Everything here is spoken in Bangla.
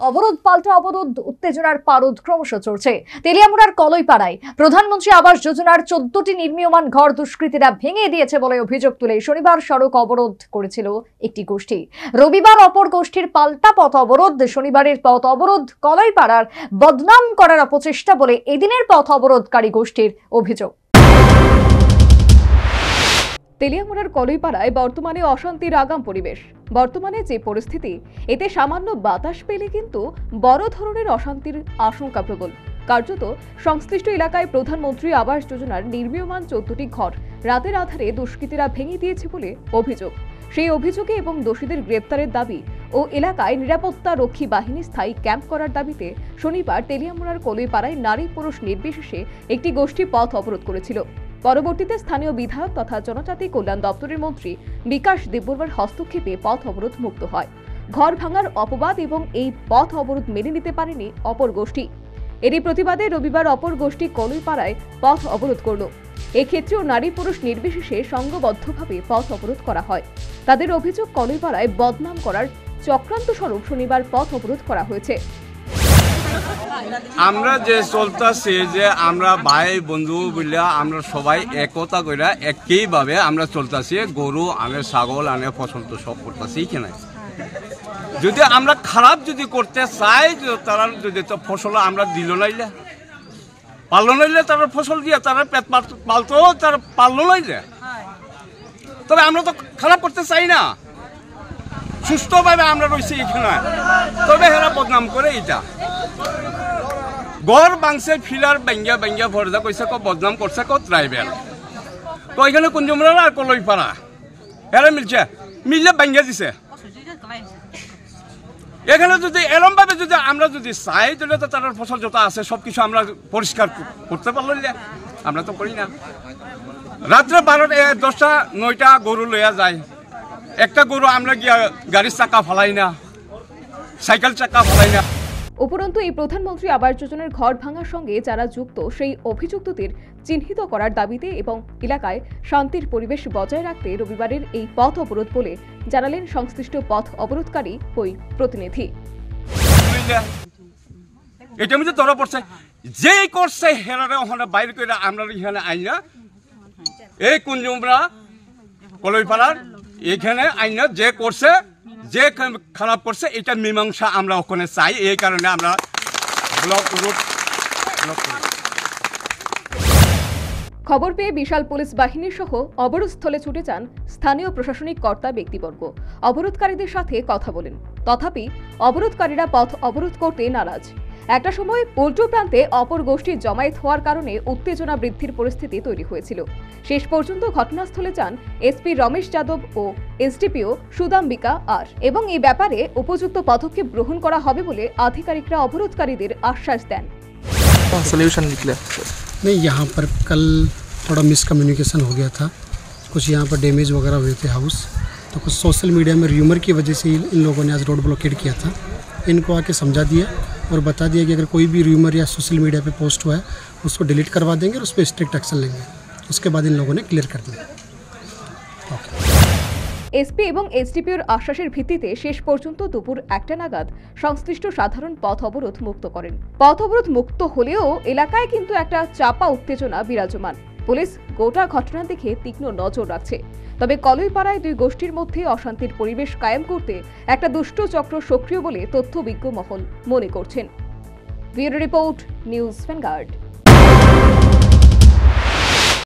অবরোধ পাল্টা অবরোধ, উত্তেজনার পারদ ক্রমশ চলছে তেলিয়ামুড়ার কলইপাড়ায়। প্রধানমন্ত্রী আবাস যোজনার 14টি নির্মীয়মান ঘর দুষ্কৃতীরা ভেঙে দিয়েছে বলে অভিযোগ তুলে শনিবার সড়ক অবরোধ করেছিল একটি গোষ্ঠী। রবিবার অপর গোষ্ঠীর পাল্টা পথ অবরোধ। শনিবারের পথ অবরোধ কলইপাড়ার বদনাম করার অপচেষ্টা বলে এদিনের পথ অবরোধকারী গোষ্ঠীর অভিযোগ। তেলিয়ামুড়ার কলইপাড়ায় বর্তমানে অশান্তির আগাম পরিবেশ। বর্তমানে যে পরিস্থিতি, এতে সামান্য বাতাস পেলে কিন্তু বড় ধরনের অশান্তির আশঙ্কা প্রবল। কার্যত সংশ্লিষ্ট এলাকায় প্রধানমন্ত্রী আবাস যোজনার নির্মীয়মান 14টি ঘর রাতের আধারে দুষ্কৃতীরা ভেঙে দিয়েছে বলে অভিযোগ। সেই অভিযোগে এবং দোষীদের গ্রেপ্তারের দাবি ও এলাকায় নিরাপত্তা রক্ষী বাহিনী স্থায়ী ক্যাম্প করার দাবিতে শনিবার তেলিয়ামুড়ার কলইপাড়ায় নারী পুরুষ নির্বিশেষে একটি গোষ্ঠী পথ অবরোধ করেছিল। পরবর্তীতে স্থানীয় বিধায়ক তথা জনজাতি কল্যাণ দপ্তরের মন্ত্রী বিকাশ দেববর্মার হস্তক্ষেপে পথ অবরোধ মুক্ত হয়। ঘর ভাঙার অপবাদ এবং এই পথ অবরোধ মেনে নিতে পারেনি অপর গোষ্ঠী। এরই প্রতিবাদে রবিবার অপর গোষ্ঠী কলইপাড়ায় পথ অবরোধ করল। এক্ষেত্রেও নারী পুরুষ নির্বিশেষে সংঘবদ্ধভাবে পথ অবরোধ করা হয়। তাদের অভিযোগ, কলইপাড়ায় বদনাম করার চক্রান্ত স্বরূপ শনিবার পথ অবরোধ করা হয়েছে। আমরা যে চলতেছি যে আমরা ভাই বন্ধু বলে আমরা সবাই একতা করে একইভাবে আমরা চলতেছি। গরু আনে, ছাগল আনে, ফসল তো সব করতেছি এখানে। যদি আমরা খারাপ যদি করতে চাই, তারা যদি তো ফসল আমরা দিল নাইলে পারল নাইলে, তারা ফসল দিয়ে তারা পেট পালতো, তারা পারল নাইলে। তবে আমরা তো খারাপ করতে চাই না, সুস্থভাবে আমরা রয়েছি এখানে। তবে হেরা বদনাম করে এটা গড় বাংছে ফিলার ব্যাঙ্গিয়া ব্যাঙ্গিয়া ভরদা কইছে বদনাম করছে ট্রাইবেল। তো এখানে কুঞ্জমরা আর কলইপাড়া এরা মিলছে, মিললে ব্যাঙ্গিয়া দিছে। এখানে যদি এরম ভাবে যদি আমরা যদি চাই, তাহলে তো তার ফসল যত আছে সবকিছু আমরা পরিষ্কার করতে পারল। আমরা তো করি না। রাত্রে 12টা 10টা 9টা গরু লইয়া যায়। একটা গরু আমরা গিয়া গাড়ির চাকা ফালাই না, সাইকেল চাকা ফালাই না। উপরন্তু এই প্রধানমন্ত্রী আবাস যোজনার ঘর ভাঙার সঙ্গে যারা যুক্ত, সেই অভিযুক্তদের চিহ্নিত করার দাবিতে এবং এলাকায় শান্তির পরিবেশ বজায় রাখতে রবিবারের এই পথ অবরোধ বলে জানালেন সংশ্লিষ্ট পথ অবরোধকারী ওই প্রতিনিধি। এটা মধ্যে ধরা পড়ছে যে করছে হেরারে ওখানে বাইরে করে আমরা এখানে আইনা এই কুঞ্জুমরা কলইপাড়ার এখানে আইনা যে করছে, যে খারাপ করছে, এটা মীমাংসা আমরা ওখানে চাই। এই কারণে আমরা ব্লক রুট ব্লক করি। খবর পেয়ে বিশাল পুলিশ বাহিনী সহ অবরোধস্থলে ছুটে যান স্থানীয় প্রশাসনিক কর্তা ব্যক্তিবর্গ। অবরোধকারীদের সাথে কথা বলেন, তথাপি অবরোধকারীরা পথ অবরোধ করতে নারাজ। একটা সময় উল্টো প্রান্তে অপর গোষ্ঠীর জমায়েত হওয়ার কারণে উত্তেজনা বৃদ্ধির পরিস্থিতি তৈরি হয়েছিল। শেষ পর্যন্ত ঘটনাস্থলে যান এসপি রমেশ যাদব ও এসডিপিও সুদাম্বিকা আর, এবং এই ব্যাপারে উপযুক্ত পদক্ষেপ গ্রহণ করা হবে বলে আধিকারিকরা অবরোধকারীদের আশ্বাস দেন। सॉल्यूशन निकला नहीं, यहाँ पर कल थोड़ा मिसकम्युनिकेशन हो गया था। कुछ यहाँ पर डैमेज वगैरह हुए थे हाउस, तो कुछ सोशल मीडिया में र्यूमर की वजह से इन लोगों ने आज रोड ब्लॉकेड किया था। इनको आके समझा दिया और बता दिया कि अगर कोई भी र्यूमर या सोशल मीडिया पे पोस्ट हुआ है उसको डिलीट करवा देंगे और उस पर स्ट्रिक्ट एक्शन लेंगे। उसके बाद इन लोगों ने क्लियर कर दिया। এসপি এবং এসডিপিওর আশ্বাসের ভিত্তিতে শেষ পর্যন্ত দুপুর 1টা নাগাদ সংশ্লিষ্ট সাধারণ পথ অবরোধ মুক্ত করেন। পথ অবরোধ মুক্ত হলেও এলাকায় কিন্তু একটা চাপা উত্তেজনা বিরাজমান। পুলিশ গোটা ঘটনা দেখে তীক্ষ্ণ নজর রাখছে। তবে কলইপাড়ায় দুই গোষ্ঠীর মধ্যে অশান্তির পরিবেশ কায়েম করতে একটা দুষ্ট চক্র সক্রিয় বলে তথ্যবিজ্ঞ মহল মনে করছেন। Bureau report, news vanguard.